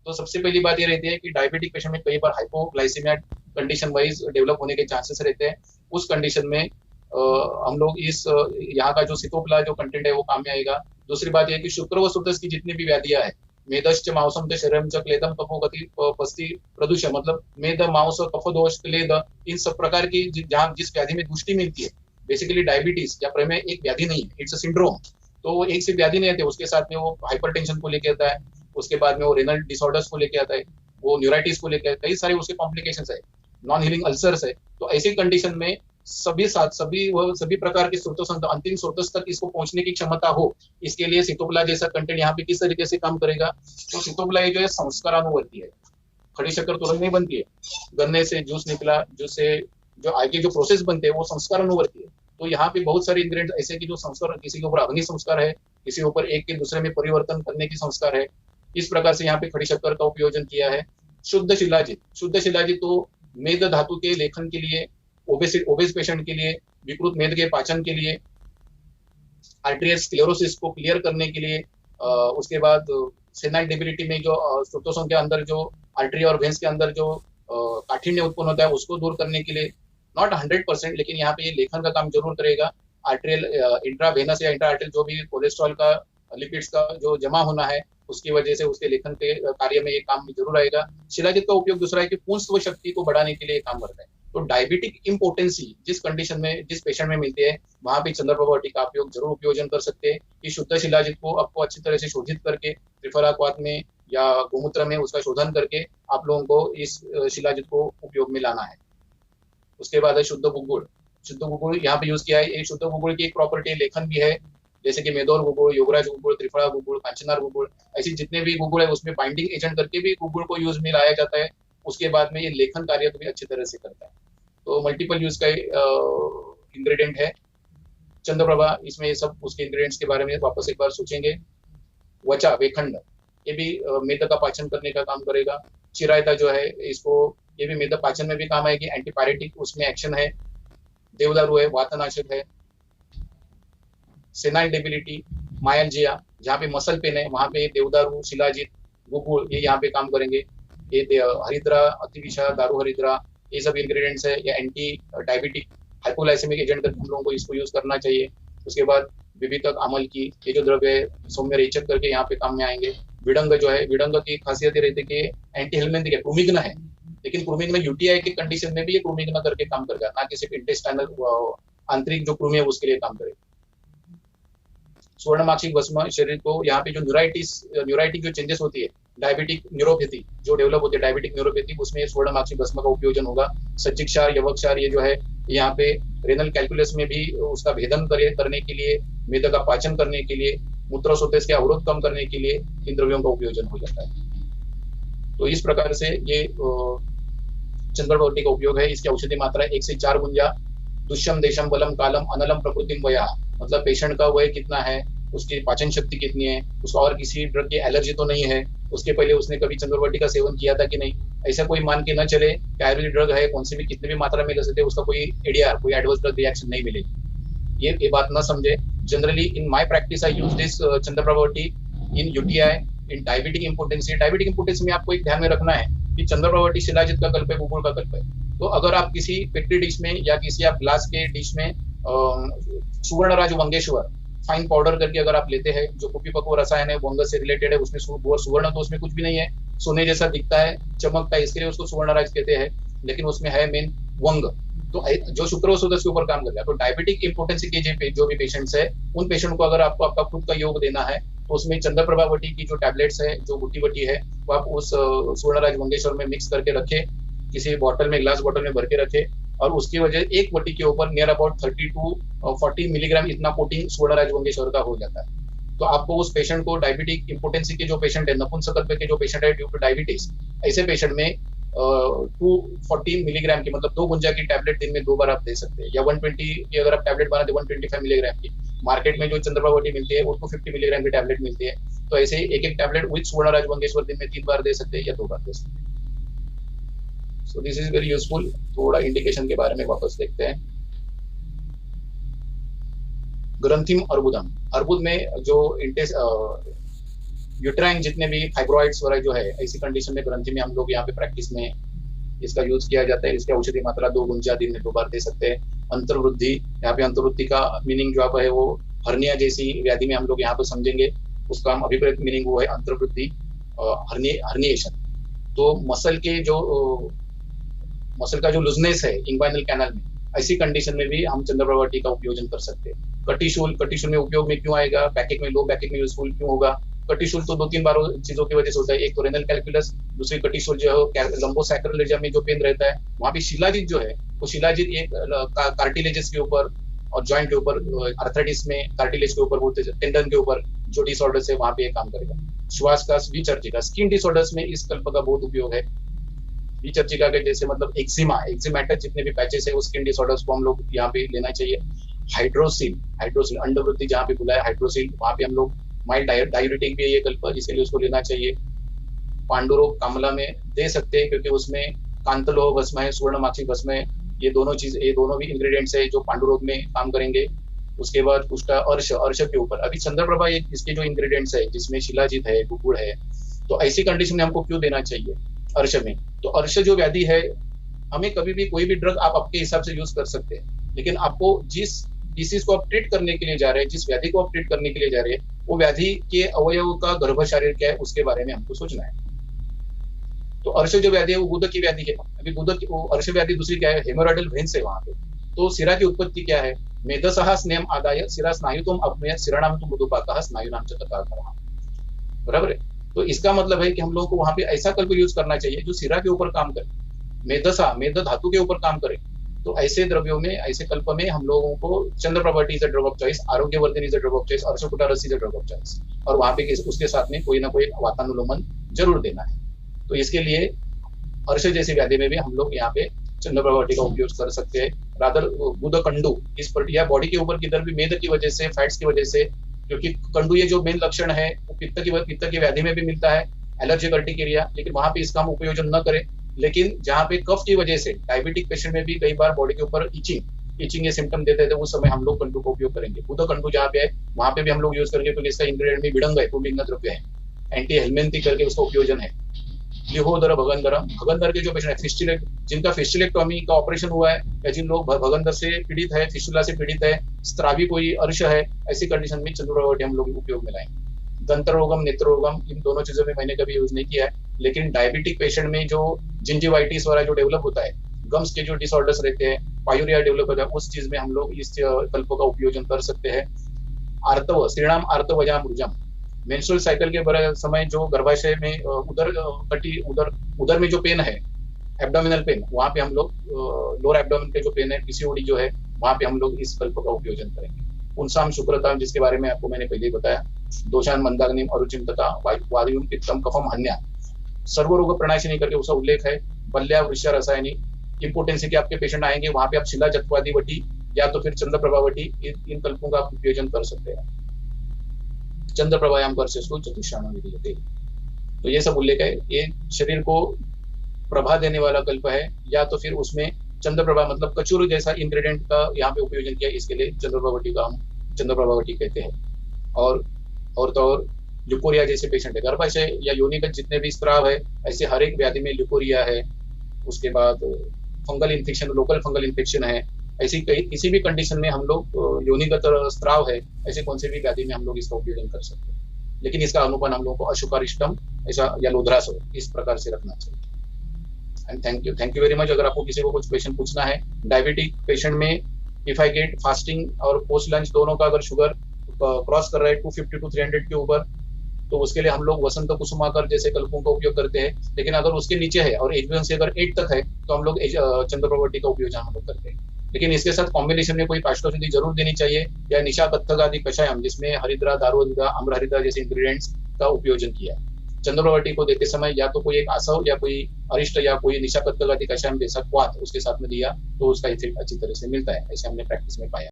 तो सबसे पहली बात ये रहती है कि डायबिटिक पेशेंट में कई बार हाइपोग्लाइसीमिया कंडीशन वाइज डेवलप होने के चांसेस रहते हैं। उस कंडीशन में हम लोग इस यहाँ का जो सितोप्ला जो कंटेंट है वो काम में आएगा। दूसरी बात यह कि शुक्र व सुदस की जितनी भी व्याधियां है, मेदश्च मांसम च शरीरम च क्लेदम कफोगति पस्ती प्रदूषण, मतलब मेद मांस कफदोष क्लेद, इन सब प्रकार की जहाँ जिस व्याधि में पुष्टि मिलती है, बेसिकली डायबिटीज या प्रमेय एक व्याधि नहीं है, इट्स अ सिंड्रोम। तो वो एक से व्याधि नहीं आती, उसके साथ में वो हाइपरटेंशन को लेके आता है, उसके बाद में वो रेनल डिसऑर्डर्स को लेके आता है, वो न्यूराइटिस को लेके कई सारे उसके कॉम्प्लिकेशंस है, नॉन हीलिंग अल्सर्स है। तो ऐसी कंडीशन में सभी प्रकार के स्रोतों अंतिम स्रोतों तक इसको पहुंचने की क्षमता हो, इसके लिए सितोप्ला जैसा कंटेंट यहाँ पे किस तरीके से काम करेगा। तो सितोप्ला ये जो है संस्कारानुवर्ती है, खड़ी शक्कर तुरंत नहीं बनती है, गन्ने से जूस निकला, जूस से जो आगे जो प्रोसेस बनते हैं वो संस्कार अनुवर्ती है। तो यहाँ पे बहुत सारे इंग्रेडिएंट ऐसे कि जो संस्कार, किसी के ऊपर अग्नि संस्कार है, किसी के ऊपर एक के दूसरे में परिवर्तन करने की संस्कार है। इस प्रकार से यहाँ पे खड़ी शक्कर का उपयोजन किया है। शुद्ध शिलाजित तो मेद धातु के लेखन के लिए, ओबेस पेशेंट के लिए, विकृत मेद के पाचन के लिए, आर्टेरियल स्क्लेरोसिस को क्लियर करने के लिए, उसके बाद सेनाइल डेबिलिटी में जो स्रोतों के अंदर जो आर्टरी और वेंस के अंदर जो काठिन्य उत्पन्न होता है उसको दूर करने के लिए, नॉट 100%, लेकिन यहाँ पे ये लेखन का काम जरूर करेगा। आर्टेरियल इंट्रावेनस या इंट्रा आर्टेरियल जो भी कोलेस्ट्रॉल का, लिपिड्स का जो जमा होना है, उसकी वजह से उसके लेखन के कार्य में ये काम जरूर आएगा। शिलाजित का उपयोग दूसरा है कि पुंस्व शक्ति को बढ़ाने के लिए काम करता है। तो डायबिटिक इम्पोर्टेंसी जिस कंडीशन में, जिस पेशेंट में मिलती है, वहां पे चंद्रप्रभा वटी का उपयोग जरूर उपयोजन कर सकते हैं कि शुद्ध शिलाजित को आपको अच्छी तरह से शोधित करके त्रिफलाक्वाथ में या गोमूत्र में उसका शोधन करके आप लोगों को इस शिलाजित को उपयोग में लाना है। उसके बाद है शुद्ध गुगुड़ यहाँ पे यूज किया है। एक शुद्ध गुगुड़ की एक प्रॉपर्टी लेखन भी है, जैसे कि मेदोर गुगुड़, योगराज गुगुड़, त्रिफला गुगुड़, कांचनार गुगुड़, ऐसी जितने भी गुगुड़ है उसमें बाइंडिंग एजेंट करके भी गुगुड़ को यूज में लाया जाता है। उसके बाद में ये लेखन कार्य को भी अच्छी तरह से करता है। तो मल्टीपल यूज का इंग्रेडिएंट है चंद्रप्रभा। इसमें सब उसके इंग्रेडिएंट्स के बारे में वापस एक बार सोचेंगे। वचा वेखंड, ये भी मेद का पाचन करने का काम करेगा। चिरायता जो है इसको, ये भी मेद पाचन में भी काम आएगी, एंटीपायरेटिक उसमें एक्शन है। देवदारू है, वातनाशक है। सेनाइल डेबिलिटी, मायलजिया, जहाँ पे मसल पेन है वहां पे देवदारू, शिलाजित, गुगुड़ ये यहाँ पे काम करेंगे। ये हरिद्रा, अतिविषा, दारू हरिद्रा, ये सब इंग्रेडिएंट्स है। या एंटी डायबिटिक हाइपोग्लाइसेमिक एजेंट करके हम लोगों को इसको यूज करना चाहिए। उसके बाद विभितक आमल की, ये जो द्रव्य है सौम्य रेचक करके यहाँ पे काम में आएंगे। विडंग जो है, विडंग की खासियत ये रहती है कि एंटी हेलमेंथिक है, क्रूमिग्न है, लेकिन क्रूमिग्न यूटीआई के कंडीशन में भी ये क्रूमिग्न करके काम करेगा, ना कि सिर्फ इंटेस्टाइनल आंतरिक जो कृमि है उसके लिए काम करेगा। स्वर्णमाक्षिक भस्म, शरीर को यहाँ पे जो न्यूराइटिक जो चेंजेस होती है, डायबिटिक न्यूरोपैथी जो डेवलप होती है, डायबिटिक न्यूरोपैथी, उसमें स्वर्णमाक्षिक भस्म का उपयोजन होगा। सज्जिक्षार, यवक्षार, ये जो है यहाँ पे रेनल कैलकुलस में भी उसका भेदन करने के लिए, मेद का पाचन करने के लिए, मूत्रशोथेस के अवरोध कम करने के लिए इन द्रव्यों का उपयोजन हो जाता है। तो इस प्रकार से ये चंद्रप्रभा का उपयोग है। इसकी औषधि मात्रा 1 से 4 गुंजा। दुष्यम देशम बलम कालम अनलम प्रकृतिम वया, मतलब पेशेंट का वय कितना है, उसकी पाचन शक्ति कितनी है, उसको और किसी ड्रग की एलर्जी तो नहीं है, उसके पहले उसने कभी चंद्रवटी का सेवन किया था कि नहीं, ऐसा कोई मान के न चले कि आयुर्वेदिक ड्रग है, कौन सी भी कितने भी मात्रा में ले सकते हैं, उसका कोई एडीआर, कोई एडवर्स ड्रग रिएक्शन नहीं मिलेगी। ये बात ना समझे। Generally in my practice I use this Chandraprabhavati in UTI, in diabetic impotency. Diabetic impotency में आपको एक ध्यान में रखना है कि चंद्रप्रभावटी शिलाजित का कल्प है, गुगुड़ का कल्प है। तो अगर आप किसी पेट्री डिश में या किसी आप ग्लास के डिश में सुवर्णराज वंगेश्वर फाइन पाउडर करके अगर आप लेते हैं, जो कुपीपक्व रसायन है, वंग से रिलेटेड है, उसमें सुवर्ण तो उसमें कुछ भी नहीं है, सोने जैसा दिखता है, चमकता है, इसके लिए उसको सुवर्णराज कहते हैं, लेकिन उसमें है मेन वंग, तो जो शुक्र सदस्य के ऊपर काम करता है। तो डायबिटिक इम्पोर्टेंसी के जो भी पेशेंट्स है, उन पेशेंट को अगर आपको आपका खुद का योग देना है तो उसमें चंद्रप्रभावटी की जो टैबलेट्स है, जो गुटी वटी है, वो आप उस सुवर्णराज वंगेश्वर में मिक्स करके रखे, किसी बॉटल में, ग्लास बॉटल में भर के रखे, और उसकी वजह एक वटी के ऊपर नियर अबाउट 30 to 40 मिलीग्राम इतना कोटिंग सुवर्णराज वंगेश्वर का हो जाता है। तो आपको उस पेशेंट को, डायबिटिक इम्पोर्टेंसी के जो पेशेंट है, नपुंसकत्व के जो पेशेंट है ड्यू टू डायबिटीज, ऐसे पेशेंट में 240 मिलीग्राम की, मतलब 2 गुंजा की टैबलेट दिन में 2 बार आप दे सकते हैं। या 120 की अगर आप टैबलेट बनाते 125 मिलीग्राम की, मार्केट में जो चंद्रप्रभावटी मिलती है उसको 50 मिलीग्राम की टैबलेट मिलती है। तो ऐसे एक एक टैबलेट विद सुवर्णराज वंगेश्वर दिन में 3 बार दे सकते हैं या 2 बार दे सकते हैं। So this is very useful. थोड़ा इंडिकेशन के बारे में वापस देखते हैं। ग्रंथिम अर्बुदम, अर्बुद में जो यूट्राइन जितने भी फाइब्रॉइड्स वगैरह जो है, ऐसी कंडीशन में ग्रंथि में हम लोग यहाँ पे प्रैक्टिस में इसका यूज किया जाता है। इसकी औषधि मात्रा 2 गुंजा दिन में 2 बार दे सकते हैं। अंतर्वृद्धि, यहाँ पे अंतर्वृद्धि का मीनिंग जो आप है वो हर्निया जैसी व्याधि में हम लोग यहाँ पे समझेंगे, उसका हम अभिप्रेत मीनिंग वो है अंतर्वृद्धि हर्निएशन। तो मसल का जो लूजनेस है इंग्वाइनल कैनल में, ऐसी कंडीशन में भी हम चंद्रप्रभा टी का उपयोजन कर सकते हैं। कटिशूल में उपयोग में क्यों आएगा, बैकएक में, लो बैकएक में यूजफुल क्यों होगा? कटिशूल तो 2-3 बार चीजों की वजह से होता है। एक तो रेनल कैलकुलस, दूसरी कटिशूल जो है लंबोसैक्रल एरिया में जो पेन रहता है, वहां पे शिलाजीत जो है वो शिलाजीत एक कार्टिलेजेस के ऊपर और जॉइंट के ऊपर, आर्थराइटिस में कार्टिलेज के ऊपर बोलते हैं, टेंडन के ऊपर जो डिसऑर्डर्स है वहां पे काम करेगा। श्वास का, विचर्चिका, स्किन डिसऑर्डर्स में इस कल्प का बहुत उपयोग है। विचर्चिका के जैसे मतलब एक्जिमेटस जितने भी पैचेस है वो स्किन डिसऑर्डर्स को हम लोग यहाँ पे लेना चाहिए। हाइड्रोसिल अंडवृद्धि जहाँ पे बुलाया हाइड्रोसिल, वहां पे हम लोग माइल्ड डायूरेटिक भी है ये कल्प, इसके लिए उसको लेना चाहिए। पांडुरोग कामला में दे सकते हैं क्योंकि उसमें कांतलोह भस्म है, सुवर्णमाक्षी भस्म है, ये दोनों भी इंग्रेडिएंट्स है जो पांडुरोग में काम करेंगे। उसके बाद कुष्ठा, अर्श के ऊपर अभी चंद्रप्रभा इसके जो इंग्रेडिएंट्स है जिसमें शिलाजीत है, गुगुड़ है, तो ऐसी कंडीशन में हमको क्यों देना चाहिए अर्श में? तो अर्श जो व्याधि है, हमें कभी भी कोई भी ड्रग आप आपके हिसाब से यूज कर सकते हैं, लेकिन आपको जिस डिसीज को आप ट्रीट करने के लिए जा रहे हैं, जिस व्याधि को आप ट्रीट करने के लिए जा रहे हैं, वो व्याधि के अवयव का गर्भ शरीर क्या है उसके बारे में हमको सोचना है। तो अर्श जो व्याधि है वो गुदक की व्याधि है। अभी अर्श व्याधि दूसरी क्या है, हेमोरॉइडल वेन्स है वहां पे। तो सिरा की उत्पत्ति क्या है, मेधसः स्नेहम आदाय सिरा स्नायुतम अपनयत सिराणाम तुम मधुपाकः स्नायुनाम च तथाकरः। बराबर है। तो इसका मतलब है कि हम लोगों को वहां पे ऐसा कल्प यूज करना चाहिए जो सिरा के ऊपर काम करे, मेध धातु के ऊपर काम करे। तो ऐसे द्रव्यों में, ऐसे कल्प में हम लोगों को Chandraprabhavati is a drug of choice, Arogyavardhini is a drug of choice, Arshakutharas is a drug of choice, और वहां पे उसके साथ में कोई ना कोई वातानुलोमन जरूर देना है। तो इसके लिए अर्श जैसी व्याधि में भी हम लोग यहाँ पे चंद्रप्रभा टी का उपयोग कर सकते हैं। रादर गुदकंडू इस पर या बॉडी के ऊपर किधर भी मेद की वजह से, फैट्स की वजह से, क्योंकि कंडू ये जो मेन लक्षण है वो पित्त की व्याधि में भी मिलता है, एलर्जिक अर्टिकेरिया, लेकिन वहां पे इसका हम उपयोजन न करें। लेकिन जहाँ पे कफ की वजह से डायबिटिक पेशेंट में भी कई बार बॉडी के ऊपर इचिंग ये सिम्टम देते थे, उस समय हम लोग कंडू का उपयोग करेंगे। गुदकंडू जहाँ पे है वहां पे भी हम लोग यूज करेंगे क्योंकि इसका इंग्रेडिएंट में विडंग है, पुल्लिंग द्रव्य है, एंटी हेलमेंथी करके उसका उपयोजन है। लिहोदर भगंदर के जो पेशेंट है, जिनका फिस्टुलेक्टोमी का ऑपरेशन हुआ है, या जिन लोग भगंदर से पीड़ित है, फिस्टुला से पीड़ित है, स्त्रावी कोई अर्श है, ऐसी कंडीशन में चंद्रप्रभा हम लोग उपयोग में लाएंगे। दंत रोगम, नेत्र रोगम, इन दोनों चीजों में मैंने कभी यूज नहीं किया है, लेकिन डायबिटिक पेशेंट में जो जिंजिवाइटिस वाला जो डेवलप होता है, गम्स के जो डिसऑर्डर्स रहते हैं, पायूरिया डेवलप होता है, उस चीज में हम लोग इस कल्प का उपयोजन कर सकते हैं। आर्तव, श्रीणाम आर्तवजा मूर्जम, मेंस्ट्रुअल साइकिल के समय जो गर्भाशय में उदर में जो पेन है, एब्डोमिनल पेन, वहां पे हम लोग लोअर एब्डोमिन के जो पेन है, पीसीओडी जो है, वहां पे हम लोग इस कल्प का उपयोजन करेंगे। पुंसाम शुक्रताम, जिसके बारे में आपको मैंने पहले ही बताया, दोषान मंदाग्निम अरुचिम तथा वायुम पित्तम कफम हन्या, सर्वरोग प्रणाशिनी करके उसका उल्लेख है। बल्या वृषा रसायनी, इंपोर्टेंसी के आपके पेशेंट आएंगे, वहां पे आप शिला जत्वादी वटी या तो फिर चंद्रप्रभा वटी, इन कल्पों का आप उपयोजन कर सकते हैं। चंद्रप्रभायाम वर्षेषु चतुष्षाण विधीयते, तो ये सब उल्लेख है। ये शरीर को प्रभा देने वाला कल्प है, या तो फिर उसमें चंद्रप्रभा मतलब कचूर जैसा इंग्रेडिएंट का यहाँ पे उपयोजन किया, इसके लिए चंद्रप्रभावटी का हम चंद्रप्रभावटी कहते हैं। और तो और ल्यूकोरिया जैसे पेशेंट है, गर्भाशय या योनिगत जितने भी स्त्राव है, ऐसे हर एक व्याधि में ल्यूकोरिया है। उसके बाद fungal infection, local fungal infection है, ऐसी किसी भी कंडीशन में हम लोग योनिगत स्त्राव है, ऐसे कौन से भी व्याधि में हम लोग इसका उपयोजन कर सकते हैं। लेकिन इसका अनुपान हम लोगों को अशुकारिष्टम ऐसा या लोधरास हो, इस प्रकार से रखना चाहिए। And thank you very much. अगर आपको किसी को कुछ क्वेश्चन पूछना है, डायबिटिक पेशेंट में इफ आई गेट फास्टिंग और पोस्ट लंच दोनों का अगर शुगर क्रॉस कर रहा है 250 to 300 के ऊपर, तो उसके लिए हम लोग वसंत कुसुमाकर जैसे कल्पों का उपयोग करते हैं। लेकिन अगर उसके नीचे है और HbA1c अगर 8 तक है, तो हम लोग चंद्रप्रभावटी का उपयोग हम लोग करते हैं। लेकिन इसके साथ कॉम्बिनेशन में कोई पार्श्वशुद्धि जरूर देनी चाहिए, या निशा कत्थक आदि कषायम जिसमें हरिद्रा, दारुहरिद्रा, आम्रहरिद्रा जैसे इंग्रेडिएंट्स का उपयोजन किया है। चंद्रप्रभावटी को देते समय या तो कोई एक आसव या कोई अरिष्ट या कोई निशा कत्थक आदि कषायम जैसा क्वाथ उसके साथ में दिया, तो उसका इफेक्ट अच्छी तरह से मिलता है, ऐसे हमने प्रैक्टिस में पाया।